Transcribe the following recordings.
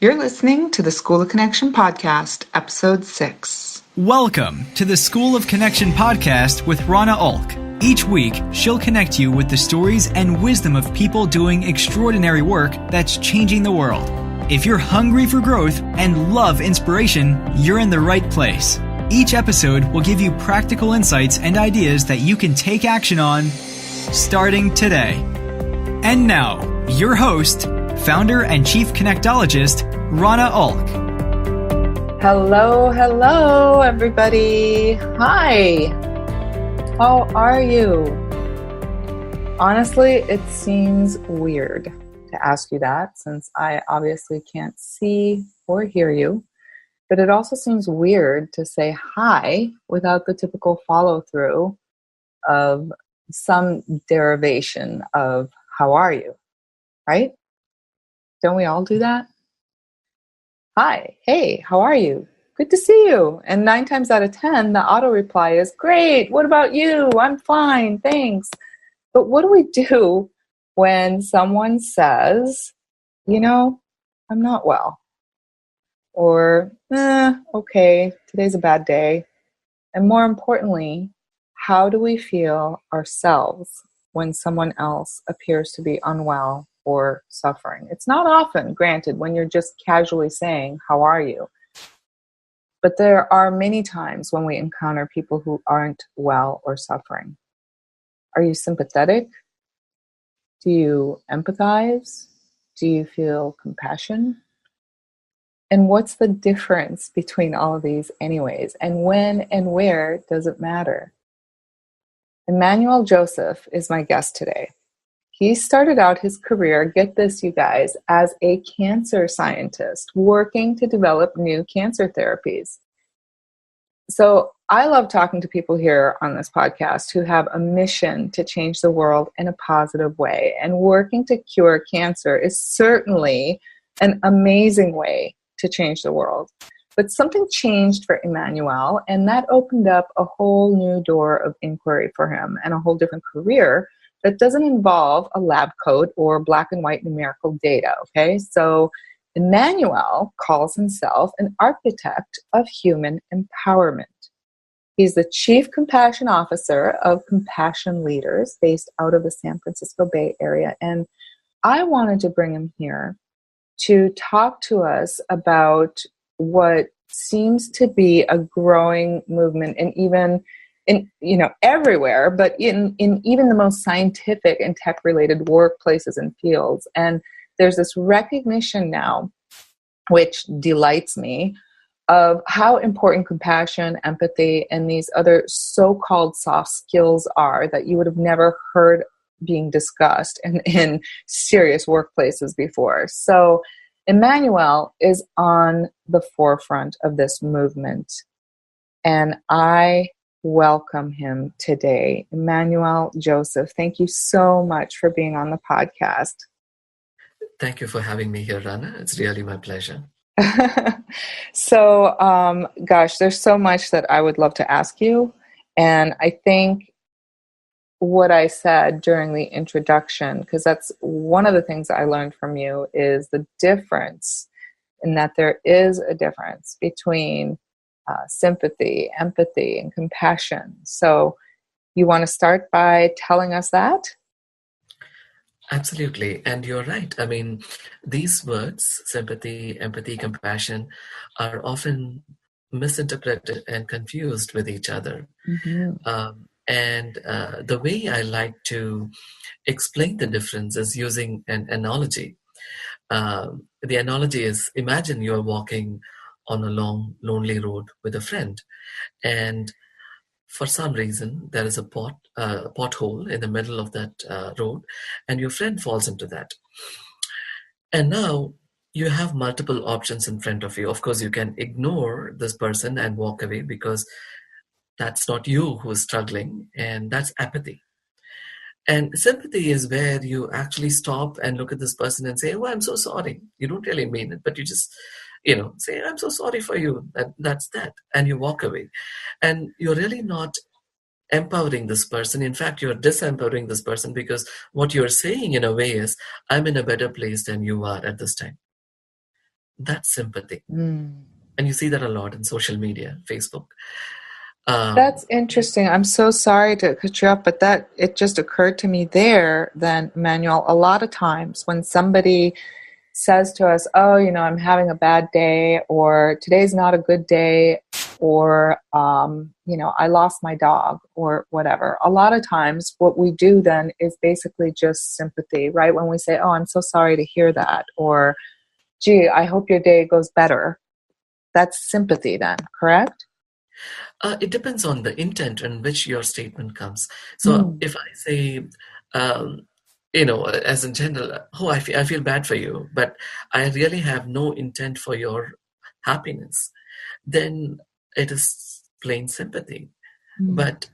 You're listening to the School of Connection podcast, episode 6. Welcome to the School of Connection podcast with Rana Ulk. Each week, she'll connect you with the stories and wisdom of people doing extraordinary work that's changing the world. If you're hungry for growth and love inspiration, you're in the right place. Each episode will give you practical insights and ideas that you can take action on starting today. And now, your host, founder and chief connectologist, Rana Ulk. Hello, everybody. Hi. How are you? Honestly, it seems weird to ask you that since I obviously can't see or hear you. But it also seems weird to say hi without the typical follow-through of some derivation of how are you, right? Don't we all do that? Hi, hey, how are you? Good to see you. And 9 times out of 10, the auto reply is, great, what about you? I'm fine, thanks. But what do we do when someone says, I'm not well? Or, okay, today's a bad day. And more importantly, how do we feel ourselves when someone else appears to be unwell or suffering? It's not often, granted, when you're just casually saying, how are you? But there are many times when we encounter people who aren't well or suffering. Are you sympathetic? Do you empathize? Do you feel compassion? And what's the difference between all of these anyways? And when and where does it matter? Immanual Joseph is my guest today. He started out his career, get this you guys, as a cancer scientist working to develop new cancer therapies. So I love talking to people here on this podcast who have a mission to change the world in a positive way. And working to cure cancer is certainly an amazing way to change the world. But something changed for Immanuel, and that opened up a whole new door of inquiry for him and a whole different career that doesn't involve a lab coat or black and white numerical data, okay? So Immanuel calls himself an architect of human empowerment. He's the Chief Compassion Officer of Compassion Leaders based out of the San Francisco Bay Area. And I wanted to bring him here to talk to us about what seems to be a growing movement, and even everywhere, but in even the most scientific and tech-related workplaces and fields. And there's this recognition now, which delights me, of how important compassion, empathy, and these other so-called soft skills are that you would have never heard being discussed in serious workplaces before. So Immanuel is on the forefront of this movement, and I welcome him today. Immanuel Joseph, thank you so much for being on the podcast. Thank you for having me here, Rana. It's really my pleasure. So, there's so much that I would love to ask you. And I think what I said during the introduction, because that's one of the things I learned from you, is the difference, in that there is a difference between sympathy, empathy, and compassion. So you want to start by telling us that? Absolutely. And you're right. I mean, these words, sympathy, empathy, compassion, are often misinterpreted and confused with each other. Mm-hmm. And the way I like to explain the difference is using an analogy. The analogy is, imagine you're walking on a long, lonely road with a friend, and for some reason there is a pothole in the middle of that road, and your friend falls into that. And now you have multiple options in front of you. Of course, you can ignore this person and walk away because that's not you who's struggling, and that's apathy. And sympathy is where you actually stop and look at this person and say, oh, I'm so sorry. You don't really mean it, but you just, say, I'm so sorry for you. That's that. And you walk away. And you're really not empowering this person. In fact, you're disempowering this person, because what you're saying in a way is, I'm in a better place than you are at this time. That's sympathy. Mm. And you see that a lot in social media, Facebook. Um, That's interesting. I'm so sorry to cut you up, but that it just occurred to me there then, Emmanuel, a lot of times when somebody says to us, oh, I'm having a bad day, or today's not a good day, or, I lost my dog, or whatever. A lot of times, what we do then is basically just sympathy, right? When we say, oh, I'm so sorry to hear that, or, gee, I hope your day goes better. That's sympathy then, correct? it depends on the intent in which your statement comes. So Mm. if I say, um, as in general, oh, I feel bad for you, but I really have no intent for your happiness, then it is plain sympathy. Mm. But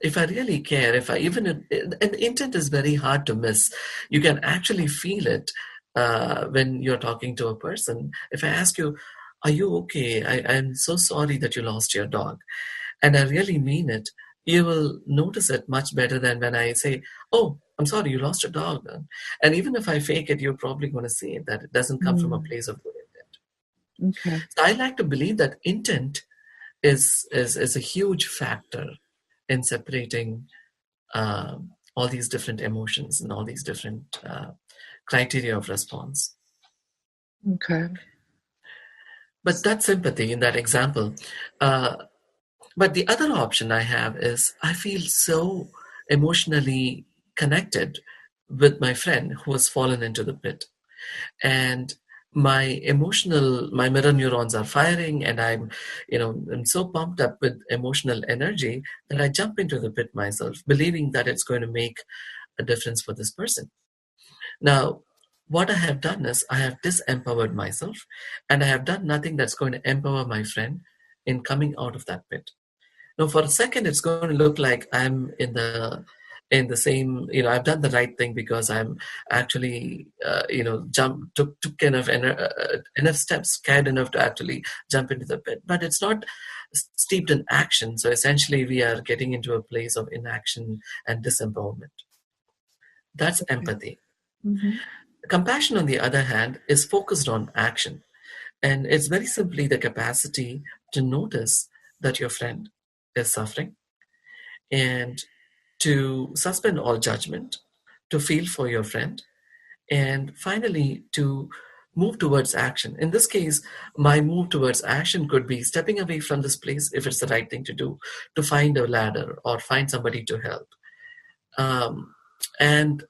if I really care, if I even, and intent is very hard to miss. You can actually feel it when you're talking to a person. If I ask you, are you okay? I'm so sorry that you lost your dog. And I really mean it. You will notice it much better than when I say, oh, I'm sorry, you lost your dog. And even if I fake it, you're probably going to see that it doesn't come from a Mm. place of good intent. Okay. So I like to believe that intent is a huge factor in separating all these different emotions and all these different criteria of response. Okay. But that's sympathy in that example. Uh, but the other option I have is I feel so emotionally connected with my friend who has fallen into the pit. And my mirror neurons are firing, and I'm so pumped up with emotional energy that I jump into the pit myself, believing that it's going to make a difference for this person. Now, what I have done is I have disempowered myself, and I have done nothing that's going to empower my friend in coming out of that pit. Now, for a second, it's going to look like I'm in the same. I've done the right thing because I'm actually, took enough steps, scared enough to actually jump into the pit. But it's not steeped in action. So essentially, we are getting into a place of inaction and disempowerment. That's Okay. empathy. Mm-hmm. Compassion, on the other hand, is focused on action. And it's very simply the capacity to notice that your friend is suffering and to suspend all judgment, to feel for your friend, and finally to move towards action. In this case, my move towards action could be stepping away from this place if it's the right thing to do, to find a ladder or find somebody to help. Um, and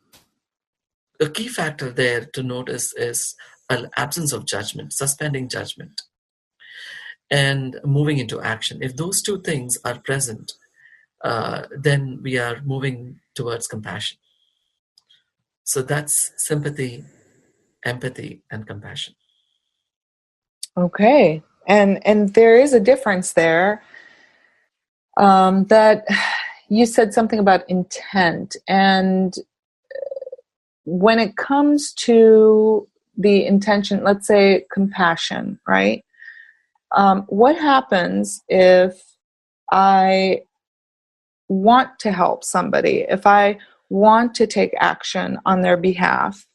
a key factor there to notice is an absence of judgment, suspending judgment, and moving into action. If those two things are present, then we are moving towards compassion. So that's sympathy, empathy, and compassion. Okay. And there is a difference there. That you said something about intent, and when it comes to the intention, let's say compassion, right? What happens if I want to help somebody, if I want to take action on their behalf,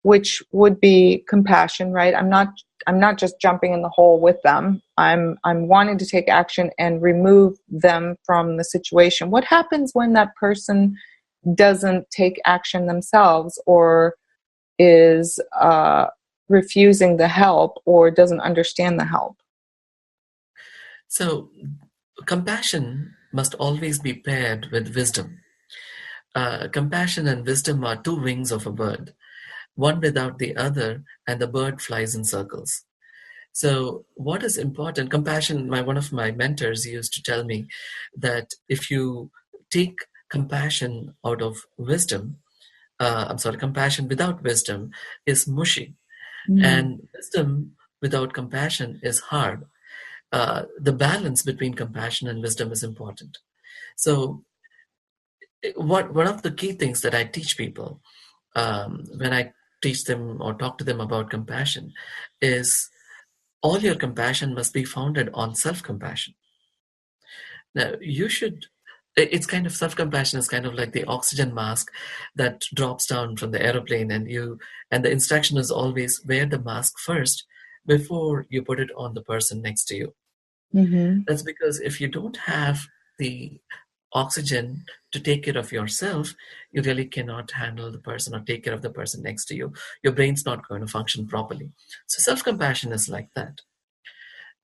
which would be compassion, right? I'm not just jumping in the hole with them. I'm wanting to take action and remove them from the situation. What happens when that person doesn't take action themselves, or is refusing the help, or doesn't understand the help? So compassion must always be paired with wisdom. Compassion and wisdom are two wings of a bird, one without the other, and the bird flies in circles. So, what is important? Compassion. One of my mentors used to tell me that if you take compassion out of wisdom, compassion without wisdom is mushy, Mm. and wisdom without compassion is hard. The balance between compassion and wisdom is important. So, what one of the key things that I teach people when I teach them or talk to them about compassion is all your compassion must be founded on self-compassion. Now, it's kind of self-compassion is kind of like the oxygen mask that drops down from the aeroplane, and the instruction is always wear the mask first before you put it on the person next to you. Mm-hmm. That's because if you don't have the oxygen to take care of yourself, you really cannot handle the person or take care of the person next to you. Your brain's not going to function properly. So self-compassion is like that.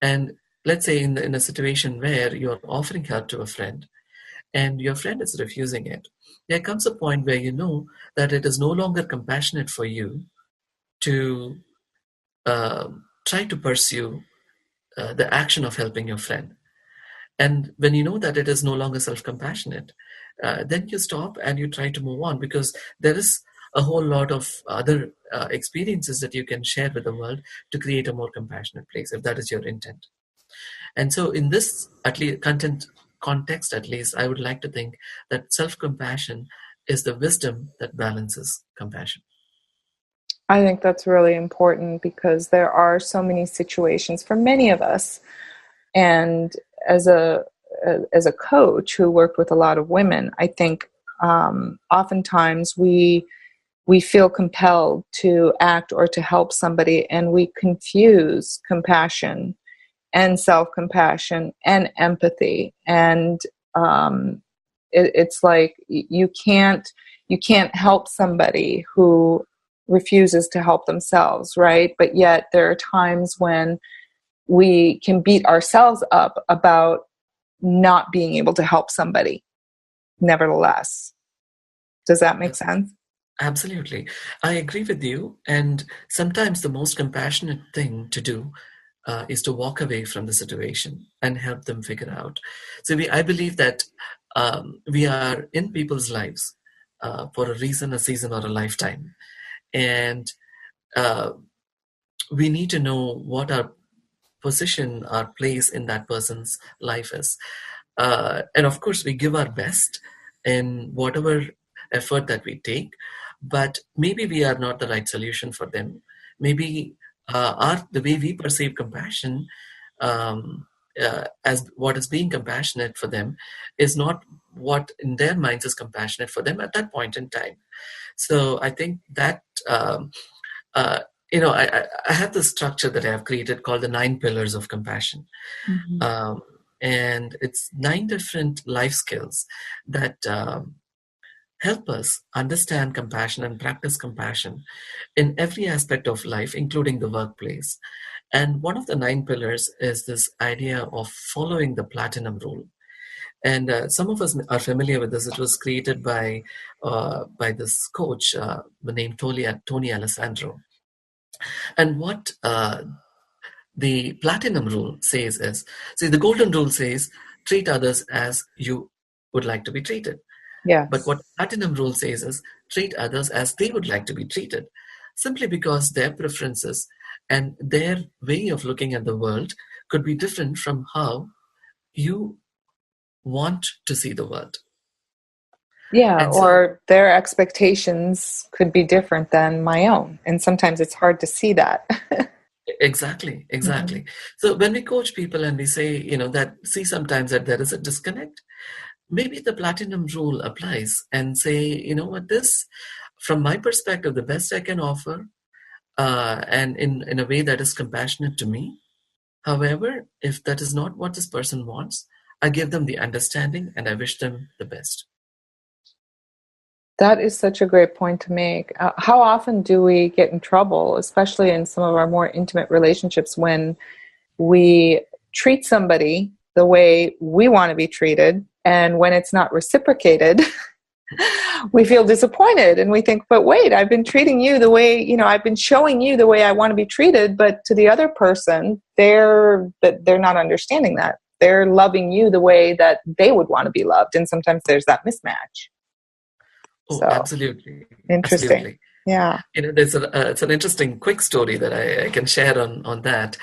And let's say in a situation where you're offering help to a friend and your friend is refusing it, there comes a point where you know that it is no longer compassionate for you to try to pursue the action of helping your friend. And when you know that it is no longer self-compassionate, then you stop and you try to move on, because there is a whole lot of other experiences that you can share with the world to create a more compassionate place, if that is your intent. And so in this at least content context, at least I would like to think that self-compassion is the wisdom that balances compassion. I think that's really important because there are so many situations for many of us. And as a coach who worked with a lot of women, I think oftentimes we feel compelled to act or to help somebody, and we confuse compassion and self-compassion and empathy. And it's like you can't help somebody who refuses to help themselves, right? But yet there are times when we can beat ourselves up about not being able to help somebody nevertheless. Does that make sense? Absolutely. I agree with you. And sometimes the most compassionate thing to do is to walk away from the situation and help them figure out. So I believe that we are in people's lives for a reason, a season, or a lifetime. And uh, we need to know what our position, our place in that person's life is. And of course, we give our best in whatever effort that we take, but maybe we are not the right solution for them. Maybe the way we perceive compassion um, as what is being compassionate for them is not what in their minds is compassionate for them at that point in time. So I think that uh, I have this structure that I have created called the 9 pillars of compassion. Mm-hmm. Um, and it's 9 different life skills that help us understand compassion and practice compassion in every aspect of life, including the workplace. And one of the 9 pillars is this idea of following the platinum rule. And some of us are familiar with this. It was created by this coach named Tony Alessandro. And what the platinum rule says is, see, the golden rule says, treat others as you would like to be treated. But Yes. what platinum rule says is, treat others as they would like to be treated, simply because their preferences and their way of looking at the world could be different from how you want to see the world. Yeah, And so, or their expectations could be different than my own. And sometimes it's hard to see that. exactly, Mhm. exactly. So when we coach people and we say, that see sometimes that there is a disconnect, maybe the platinum rule applies and say, what, this, from my perspective, the best I can offer, and in a way that is compassionate to me. However, if that is not what this person wants, I give them the understanding and I wish them the best. That is such a great point to make. How often do we get in trouble, especially in some of our more intimate relationships, when we treat somebody the way we want to be treated, and when it's not reciprocated, we feel disappointed and we think, but wait, I've been treating you the way, I've been showing you the way I want to be treated, but to the other person, they're not understanding that. They're loving you the way that they would want to be loved. And sometimes there's that mismatch. Oh, So absolutely, interesting. absolutely. Yeah. It's an interesting quick story that I can share on that.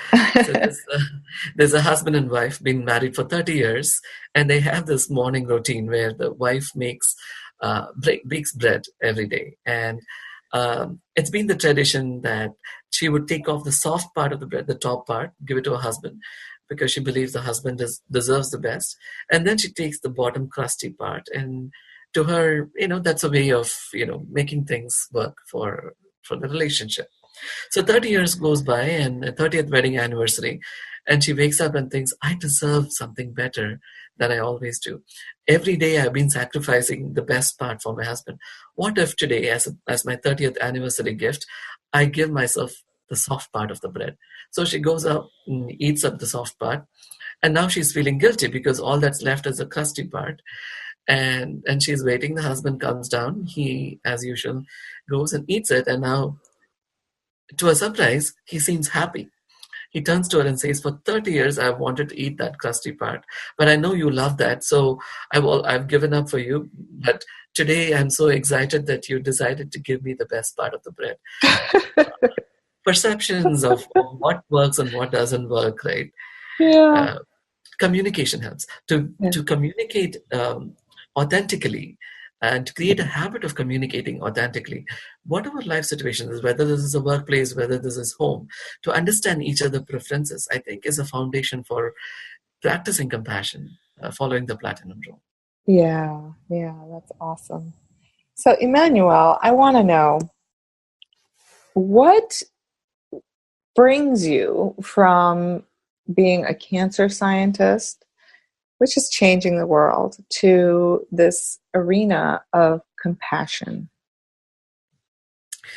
So there's a husband and wife been married for 30 years, and they have this morning routine where the wife bakes bread every day, and it's been the tradition that she would take off the soft part of the bread, the top part, give it to her husband, because she believes the husband deserves the best, and then she takes the bottom crusty part, and to her, that's a way of making things work for the relationship. So 30 years goes by and a 30th wedding anniversary, and she wakes up and thinks, I deserve something better than I always do. Every day I've been sacrificing the best part for my husband. What if today, as my 30th anniversary gift, I give myself the soft part of the bread? So she goes up and eats up the soft part, and now she's feeling guilty because all that's left is the crusty part. And she's waiting. The husband comes down. He, as usual, goes and eats it, and now, to her surprise, he seems happy. He turns to her and says, "For 30 years, I've wanted to eat that crusty part, but I know you love that, so I've given up for you. But today, I'm so excited that you decided to give me the best part of the bread." Perceptions of what works and what doesn't work, right? Yeah. Uh, Communication helps Yeah. to communicate authentically, and to create a habit of communicating authentically, whatever life situation is, whether this is a workplace, whether this is home, to understand each other preferences, I think, is a foundation for practicing compassion, following the platinum rule. Yeah. Yeah. That's awesome. So, Emmanuel, I want to know what brings you from being a cancer scientist, which is changing the world, to this arena of compassion.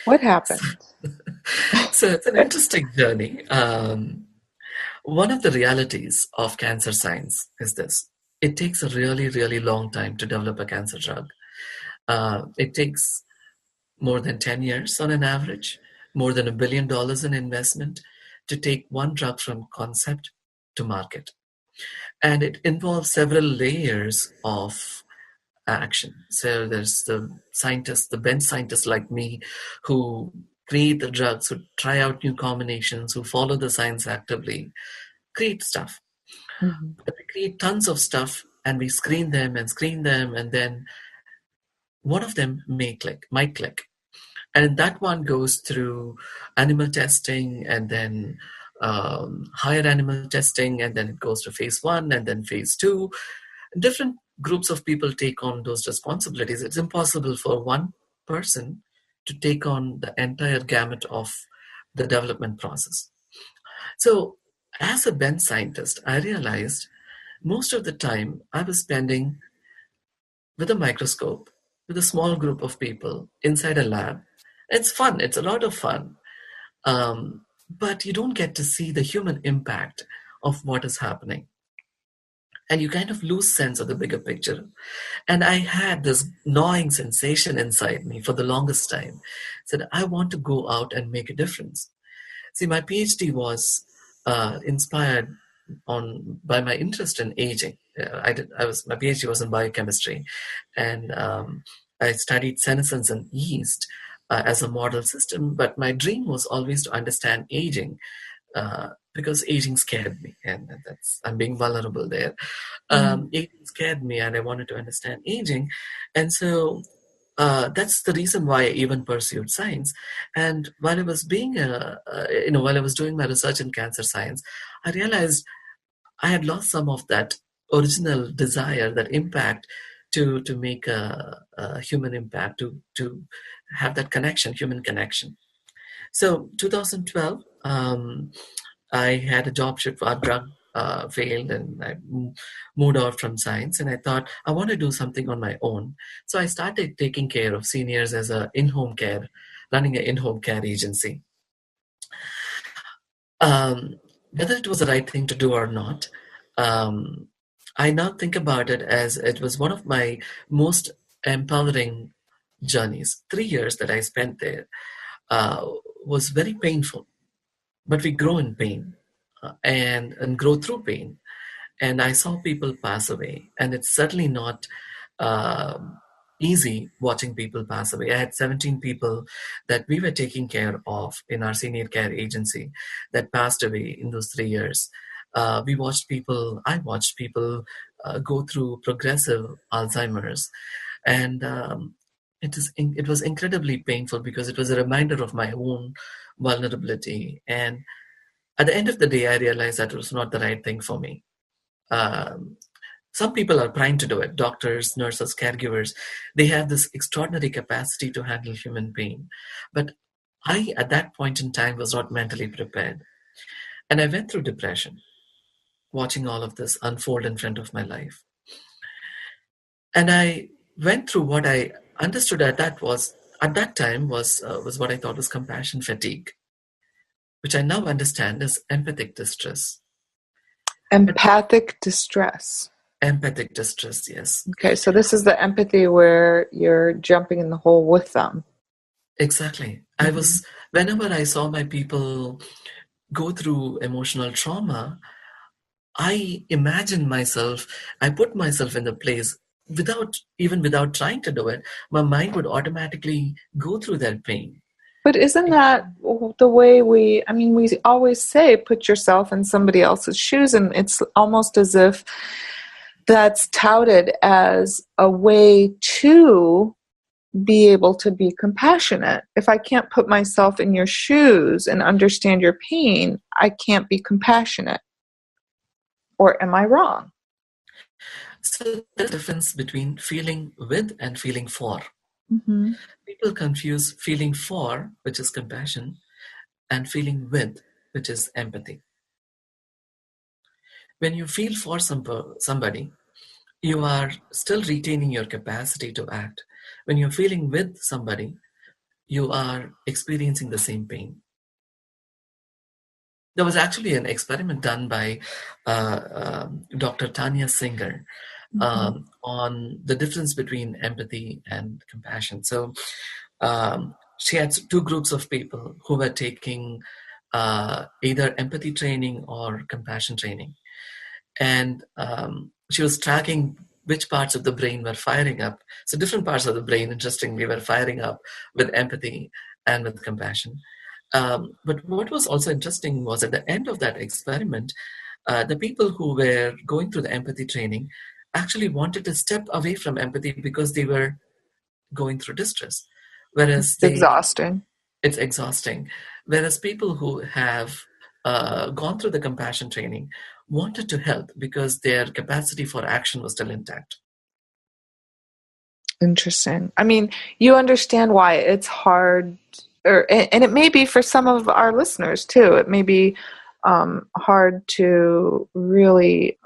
What happened? So it's an interesting journey. One of the realities of cancer science is this: it takes a really, really long time to develop a cancer drug. It takes more than 10 years on an average, more than $1 billion in investment to take one drug from concept to market. And it involves several layers of action. So there's the scientists, the bench scientists like me, who create the drugs, who try out new combinations, who follow the science actively, create stuff. Mhm. But we create tons of stuff and we screen them, and then one of them might click. And that one goes through animal testing, and then higher animal testing, and then it goes to phase one and then phase two. Different groups of people take on those responsibilities. It's impossible for one person to take on the entire gamut of the development process. So, as a bench scientist, I realized most of the time I was spending with a microscope, with a small group of people inside a lab. It's fun, it's a lot of fun. But you don't get to see the human impact of what is happening. And you kind of lose sense of the bigger picture. And I had this gnawing sensation inside me for the longest time. Said, I want to go out and make a difference. See, my PhD was inspired on by my interest in aging. My PhD was in biochemistry, and I studied senescence and yeast as a model system. But my dream was always to understand aging, because aging scared me, and that's I'm being vulnerable there. Mhm. Aging scared me, and I wanted to understand aging, and so that's the reason why I even pursued science. And while I was while I was doing my research in cancer science, I realized I had lost some of that original desire, that impact, to make a human impact, to have that connection, human connection. So 2012, I had a job shift. Our drug failed, and I moved out from science. And I thought I want to do something on my own. So I started taking care of seniors as a in-home care, running an in-home care agency. Um, Whether it was the right thing to do or not, um, I now think about it as it was one of my most empowering journeys. 3 years that I spent there uh, was very painful, but we grow in pain, and grow through pain. And I saw people pass away, and it's certainly not easy watching people pass away. I had 17 people that we were taking care of in our senior care agency that passed away in those 3 years. I watched people go through progressive Alzheimer's, and it was incredibly painful because it was a reminder of my own vulnerability. And at the end of the day, I realized that it was not the right thing for me. Um, some people are primed to do it. Doctors, nurses, caregivers, they have this extraordinary capacity to handle human pain. But I, at that point in time, was not mentally prepared. And I went through depression, watching all of this unfold in front of my life. And I went through what I understood at that time was what I thought was compassion fatigue, which I now understand as empathic distress. Empathic distress. Empathic distress, yes. Okay, so this is the empathy where you're jumping in the hole with them. Exactly. Whenever I saw my people go through emotional trauma, I imagine myself, I put myself in the place without trying to do it. My mind would automatically go through that pain. But isn't that the way we always say put yourself in somebody else's shoes, and it's almost as if that's touted as a way to be able to be compassionate. If I can't put myself in your shoes and understand your pain, I can't be compassionate. Or am I wrong? So there's a difference between feeling with and feeling for. Mm-hmm. People confuse feeling for, which is compassion, and feeling with, which is empathy. When you feel for somebody, you are still retaining your capacity to act. When you're feeling with somebody, you are experiencing the same pain. There was actually an experiment done by Dr. Tanya Singer Mm-hmm. on the difference between empathy and compassion. So she had two groups of people who were taking either empathy training or compassion training. And she was tracking which parts of the brain were firing up. So different parts of the brain, interestingly, were firing up with empathy and with compassion. But what was also interesting was at the end of that experiment, the people who were going through the empathy training actually wanted to step away from empathy because they were going through distress. Whereas It's exhausting. it's exhausting. Whereas people who have gone through the compassion training wanted to help because their capacity for action was still intact. Interesting. I mean, you understand why it's hard, and it may be for some of our listeners too. It may be hard to really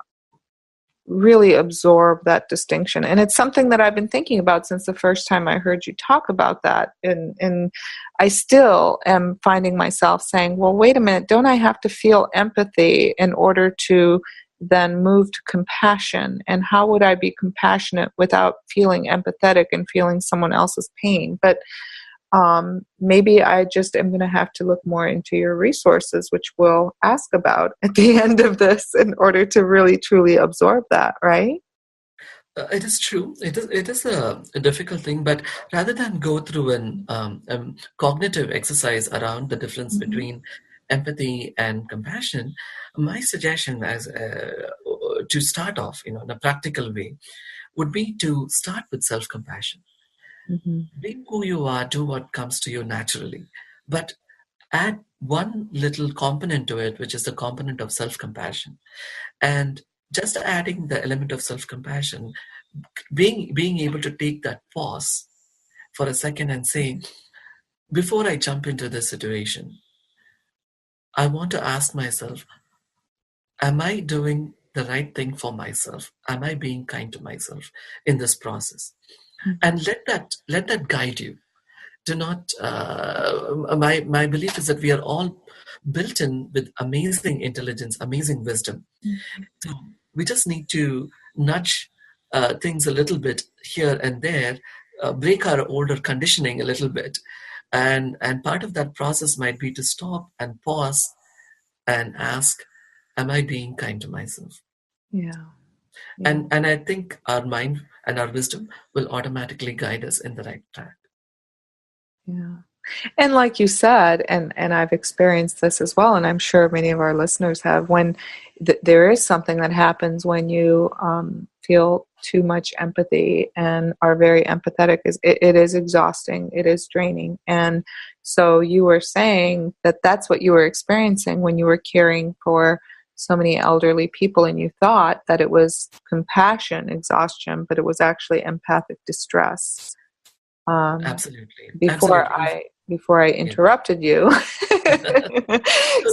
absorb that distinction. And it's something that I've been thinking about since the first time I heard you talk about that. And I still am finding myself saying, well, wait a minute, don't I have to feel empathy in order to then move to compassion? And how would I be compassionate without feeling empathetic and feeling someone else's pain? But maybe I just am going to have to look more into your resources, which we'll ask about at the end of this in order to really truly absorb that, right? It is true. It is a difficult thing, but rather than go through an cognitive exercise around the difference Mm-hmm. between empathy and compassion, my suggestion as to start off, in a practical way, would be to start with self-compassion. Mm-hmm. Be who you are, do what comes to you naturally, but add one little component to it, which is the component of self-compassion. And just adding the element of self-compassion, being able to take that pause for a second and say, before I jump into this situation, I want to ask myself, am I doing the right thing for myself? Am I being kind to myself in this process? And let that guide you. Do not my belief is that we are all built in with amazing intelligence, amazing wisdom. So we just need to nudge things a little bit here and there, break our older conditioning a little bit, and part of that process might be to stop and pause and ask, am I being kind to myself? Yeah. Yeah. And I think our mind and our wisdom will automatically guide us in the right track. Yeah. And like you said, and I've experienced this as well, and I'm sure many of our listeners have, when there is something that happens when you feel too much empathy and are very empathetic, it is exhausting, it is draining. And so you were saying that that's what you were experiencing when you were caring for so many elderly people, and you thought that it was compassion exhaustion, but it was actually empathic distress. Absolutely, Before absolutely. before I Yeah. interrupted you.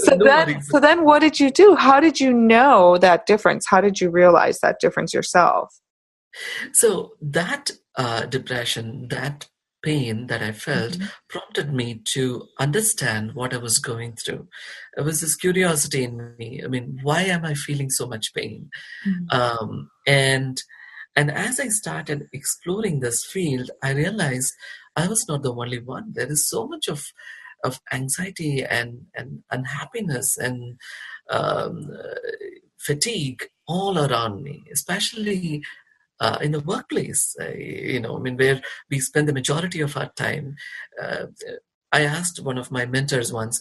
No worries. So then what did you do? How did you know that difference? How did you realize that difference yourself? So that depression, that pain that I felt Mm-hmm. prompted me to understand what I was going through. It was this curiosity in me. I mean, why am I feeling so much pain? And as I started exploring this field, I realized I was not the only one. There is so much of anxiety and unhappiness and um, uh, fatigue all around me, especially in the workplace. I mean, where we spend the majority of our time. Uh, I asked one of my mentors once,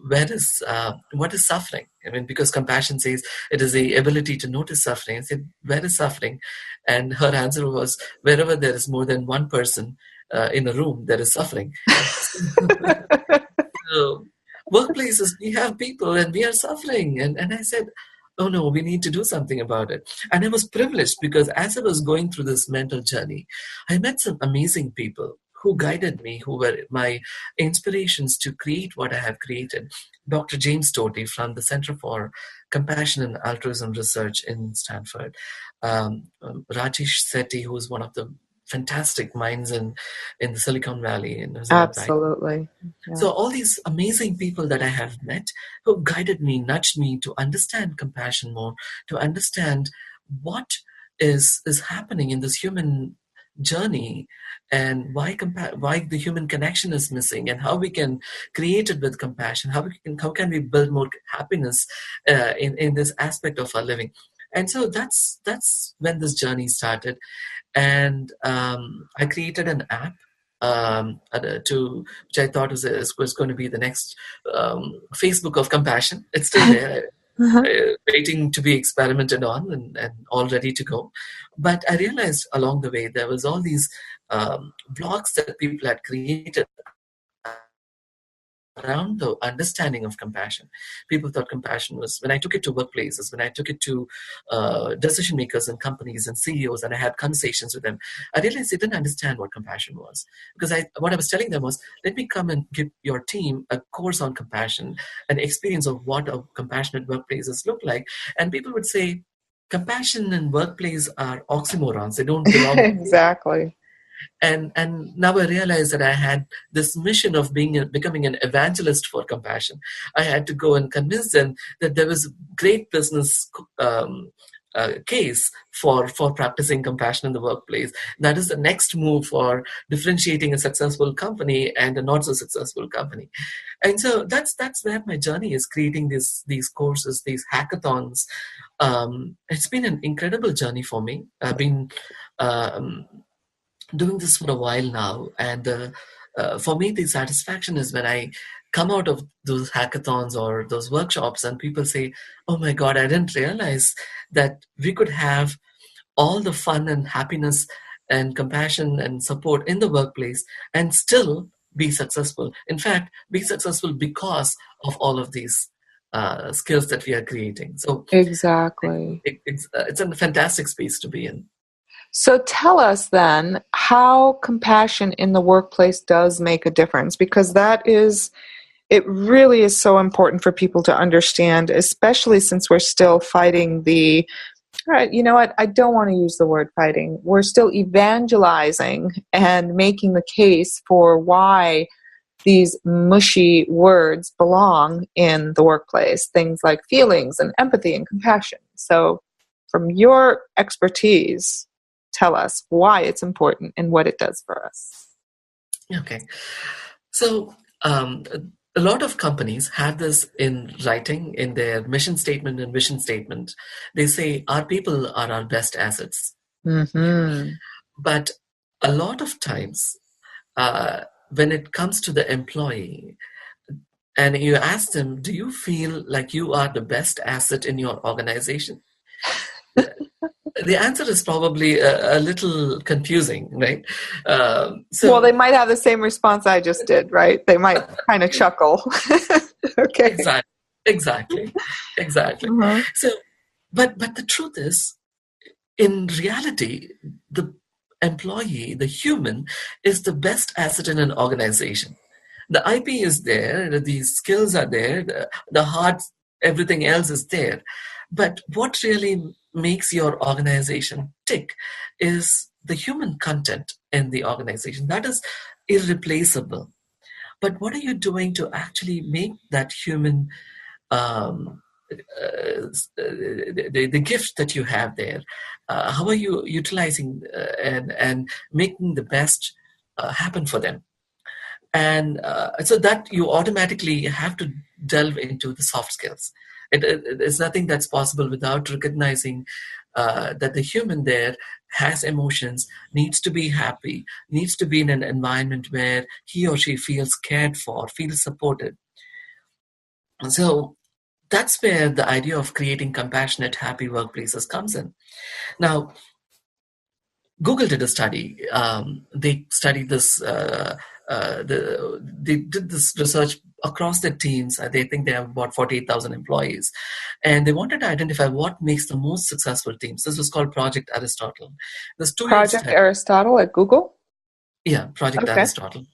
what is suffering? I mean, because compassion says it is the ability to notice suffering. I said, where is suffering? And her answer was, wherever there is more than one person in a room, there is suffering. So workplaces, we have people and we are suffering. And I said, oh no, we need to do something about it. And I was privileged because as I was going through this mental journey, I met some amazing people who guided me, who were my inspirations to create what I have created. Dr. James Doty from the Center for Compassion and Altruism Research in Stanford, Rajesh Sethi, who is one of the fantastic minds in the Silicon Valley and who's an advisor. Absolutely. Yeah. So all these amazing people that I have met who guided me, nudged me to understand compassion more, to understand what is happening in this human journey and why the human connection is missing and how we can create it with compassion, how can we build more happiness in this aspect of our living. And so that's when this journey started. And I created an app which I thought was going to be the next Facebook of compassion. It's still there, Uh-huh. waiting to be experimented on and all ready to go. But I realized along the way there was all these blogs that people had created around the understanding of compassion. People thought compassion was, when I took it to workplaces, when I took it to decision makers and companies and CEOs, and I had conversations with them, I realized they didn't understand what compassion was. Because what I was telling them was, let me come and give your team a course on compassion, an experience of what a compassionate workplaces look like. And people would say, compassion and workplace are oxymorons. They don't belong together. Exactly. And now I realized that I had this mission of becoming an evangelist for compassion. I had to go and convince them that there was a great business case for practicing compassion in the workplace. That is the next move for differentiating a successful company and a not so successful company. And so that's where my journey is, creating these courses, these hackathons. It's been an incredible journey for me. I've been um, doing this for a while now, and for me the satisfaction is when I come out of those hackathons or those workshops and people say, oh my god, I didn't realize that we could have all the fun and happiness and compassion and support in the workplace and still be successful. In fact, be successful because of all of these skills that we are creating. So Exactly. it's a fantastic space to be in. So tell us then how compassion in the workplace does make a difference, because it really is so important for people to understand, especially since we're still fighting all right, you know what? I don't want to use the word fighting. We're still evangelizing and making the case for why these mushy words belong in the workplace, things like feelings and empathy and compassion. So, from your expertise, tell us why it's important and what it does for us. Okay. So, a lot of companies have this in writing in their mission statement and vision statement. They say, our people are our best assets. Mm-hmm. But a lot of times, when it comes to the employee, and you ask them, do you feel like you are the best asset in your organization? The answer is probably a little confusing, right? Well, they So might have the same response I just did, right? They might kind of chuckle. Okay. exactly, exactly, exactly. Uh-huh. So, but the truth is, in reality, the employee, the human, is the best asset in an organization. The IP is there, the skills are there, the heart, everything else is there. But what really makes your organization tick is the human content in the organization. That is irreplaceable. But what are you doing to actually make that human, um, the gift that you have there? How are you utilizing and making the best happen for them? And so that you automatically have to delve into the soft skills. It's nothing that's possible without recognizing that the human there has emotions, needs to be happy, needs to be in an environment where he or she feels cared for, feels supported. So that's where the idea of creating compassionate, happy workplaces comes in. Now, Google did a study. They studied this. They did this research across their teams. They think they have about 48,000 employees, and they wanted to identify what makes the most successful teams. This was called Project Aristotle. This 2 year Project study. Aristotle at Google? Yeah, Project Okay. Aristotle.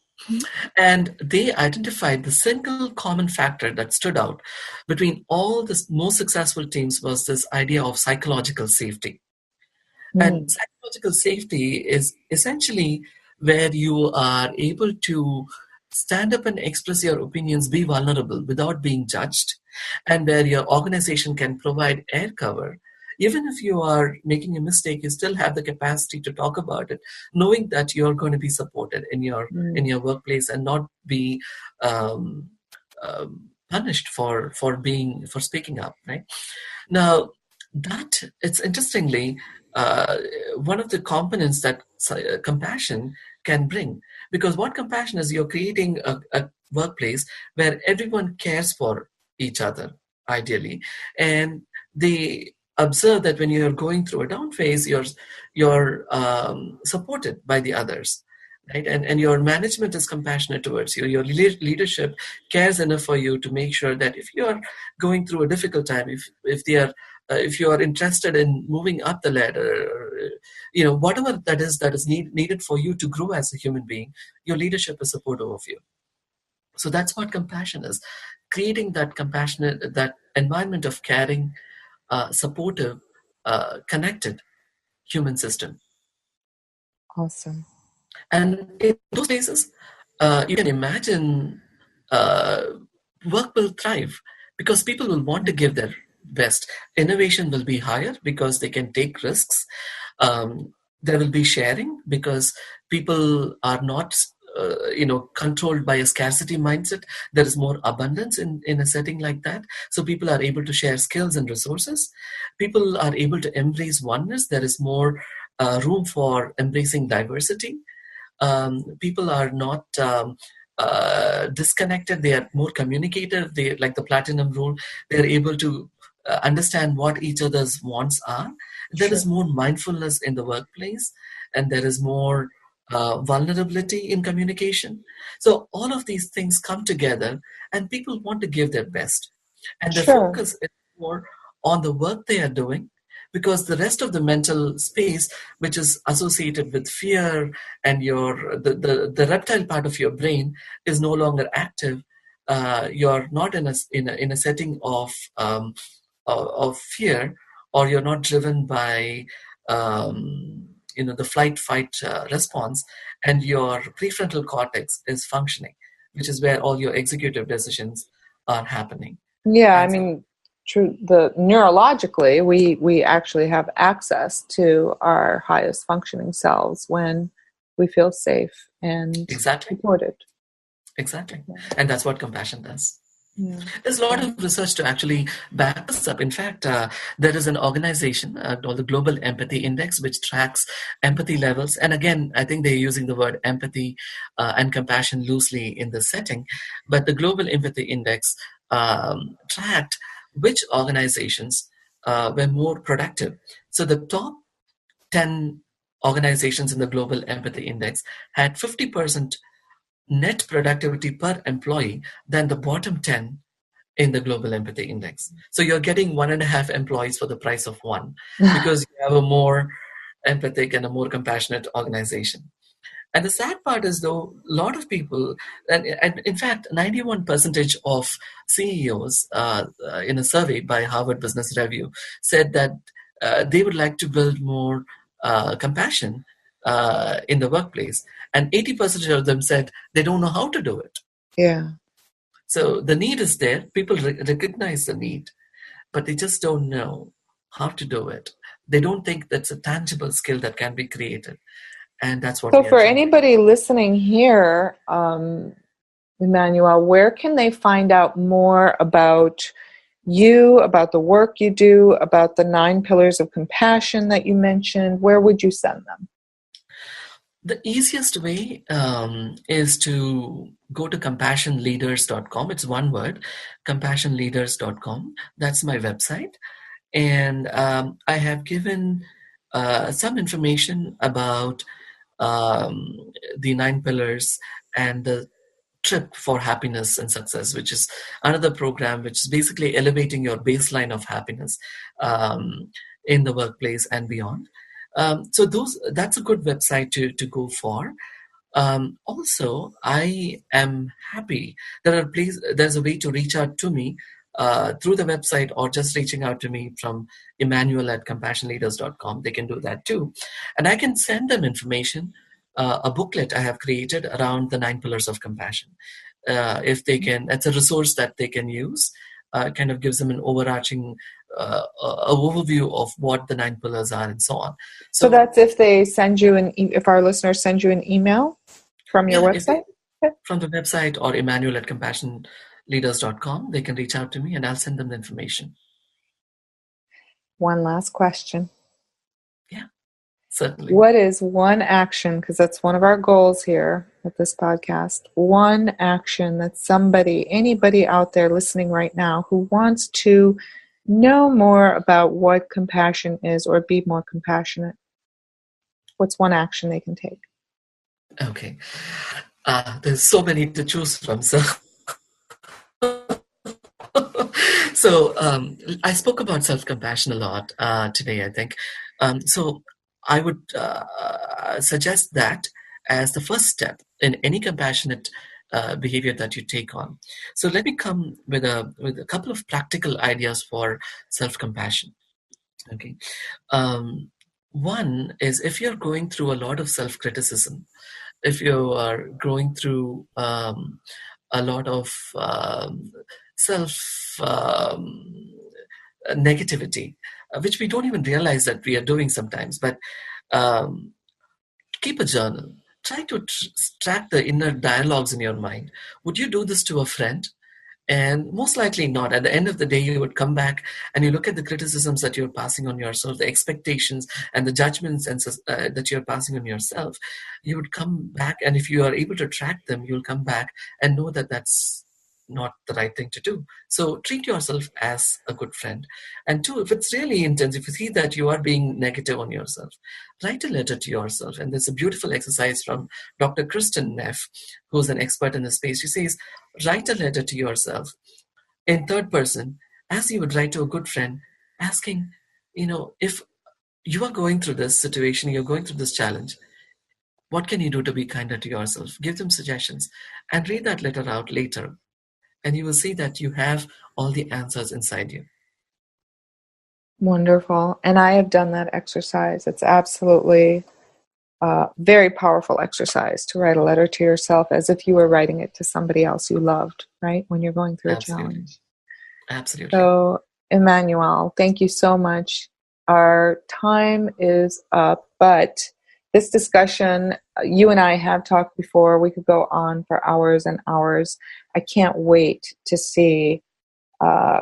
And they identified the single common factor that stood out between all the most successful teams was this idea of psychological safety. And Mm. psychological safety is essentially where you are able to stand up and express your opinions, be vulnerable without being judged, and where your organization can provide air cover. Even if you are making a mistake, you still have the capacity to talk about it, knowing that you're going to be supported in Mm. your workplace and not be um, punished for speaking up. Right now, that it's interestingly uh, one of the components that compassion can bring, because what compassion is, you're creating a workplace where everyone cares for each other ideally, and they observe that when you're going through a down phase, you're supported by the others, right? And your management is compassionate towards you. Your leadership cares enough for you to make sure that if you are going through a difficult time, if you are interested in moving up the ladder, whatever that is needed for you to grow as a human being, your leadership is supportive of you. So that's what compassion is: creating that environment of caring, supportive, connected human system. Awesome. And in those spaces, you can imagine uh, work will thrive because people will want to give their best. Innovation will be higher because they can take risks. There will be sharing because people are not controlled by a scarcity mindset. There is more abundance in a setting like that, so people are able to share skills and resources. People are able to embrace oneness. There is more room for embracing diversity. People are not disconnected. They are more communicative. They, like the platinum rule, they're able to understand what each other's wants are. There Sure. is more mindfulness in the workplace, and there is more vulnerability in communication. So all of these things come together, and people want to give their best, and their Sure. focus is more on the work they are doing, because the rest of the mental space, which is associated with fear, and the reptile part of your brain is no longer active. You're not in a setting of fear, or you're not driven by the flight fight response, and your prefrontal cortex is functioning, which is where all your executive decisions are happening. Yeah, I And so mean, true. The neurologically, we actually have access to our highest functioning selves when we feel safe and exactly, supported. exactly, and that's what compassion does. Yeah. There's a lot of research to actually back this up. In fact, there is an organization called the Global Empathy Index, which tracks empathy levels. And again, I think they're using the word empathy and compassion loosely in this setting. But the Global Empathy Index tracked which organizations were more productive. So the top 10 organizations in the Global Empathy Index had 50% net productivity per employee than the bottom 10 in the Global Empathy Index. So you're getting 1.5 employees for the price of one, because you have a more empathic and a more compassionate organization. And the sad part is, though, a lot of people, and in fact, 91% of CEOs in a survey by Harvard Business Review said that they would like to build more compassion in the workplace. And 80% of them said they don't know how to do it. Yeah. So the need is there. People recognize the need, but they just don't know how to do it. They don't think that's a tangible skill that can be created. And that's what So we are for trying. anybody listening here, Immanuel, where can they find out more about you, about the work you do, about the 9 pillars of compassion that you mentioned? Where would you send them? The easiest way is to go to compassionleaders.com. It's one word, compassionleaders.com. That's my website. And I have given some information about the 9 pillars and the trip for happiness and success, which is another program which is basically elevating your baseline of happiness um, in the workplace and beyond. So that's a good website to go for. Also, I am happy there's a way to reach out to me through the website, or just reaching out to me from Immanuel at compassionleaders.com. They can do that too. And I can send them information, a booklet I have created around the 9 pillars of compassion. If they can, it's a resource that they can use. Kind of gives them an overarching overview of what the 9 pillars are and so on. So that's if they send you if our listeners send you an email from your Yeah, if website? from the website or Immanuel at compassionleaders.com, they can reach out to me and I'll send them the information. One last question. Yeah, certainly. What is one action, because that's one of our goals here at this podcast, one action that anybody out there listening right now who wants to know more about what compassion is or be more compassionate, what's one action they can take? Okay. There's so many to choose from. I spoke about self-compassion a lot today, I think. So I would suggest that as the first step in any compassionate behavior that you take on. So let me come with a couple of practical ideas for self-compassion. Okay. One is, if you're going through a lot of self-criticism, if you are going through a lot of self negativity, which we don't even realize that we are doing sometimes, but um, keep a journal. Try to track the inner dialogues in your mind. Would you do this to a friend? And most likely not. At the end of the day, you would come back and you look at the criticisms that you're passing on yourself, the expectations and the judgments that you're passing on yourself. You would come back, and if you are able to track them, you'll come back and know that that's not the right thing to do. So treat yourself as a good friend. And two, if it's really intense, if you see that you are being negative on yourself, write a letter to yourself. And there's a beautiful exercise from Dr. Kristen Neff, who's an expert in the space. She says, write a letter to yourself in third person, as you would write to a good friend, asking, if you are going through this situation, you're going through this challenge, what can you do to be kinder to yourself? Give them suggestions and read that letter out later. And you will see that you have all the answers inside you. Wonderful. And I have done that exercise. It's absolutely very powerful exercise to write a letter to yourself as if you were writing it to somebody else you loved, right? When you're going through a challenge. Absolutely. So, Immanuel, thank you so much. Our time is up, but this discussion, you and I have talked before. We could go on for hours and hours. I can't wait to see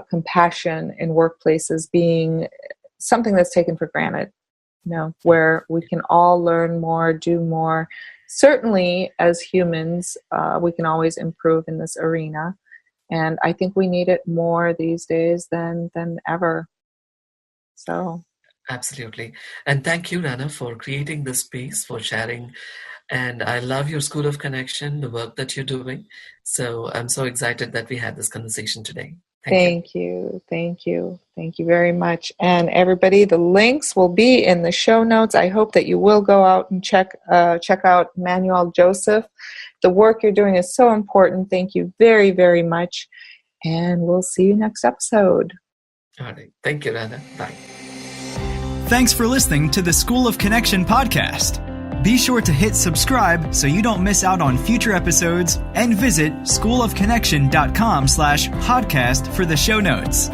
compassion in workplaces being something that's taken for granted, where we can all learn more, do more. Certainly, as humans, we can always improve in this arena. And I think we need it more these days than ever. So, absolutely. And thank you, Rana, for creating this space, for sharing. And I love your School of Connection, the work that you're doing. So I'm so excited that we had this conversation today. Thank you. Thank you. Thank you. Thank you very much. And everybody, the links will be in the show notes. I hope that you will go out and check out Immanuel Joseph. The work you're doing is so important. Thank you very, very much. And we'll see you next episode. All right. Thank you, Rana. Bye. Thanks for listening to the School of Connection podcast. Be sure to hit subscribe so you don't miss out on future episodes, and visit schoolofconnection.com/podcast for the show notes.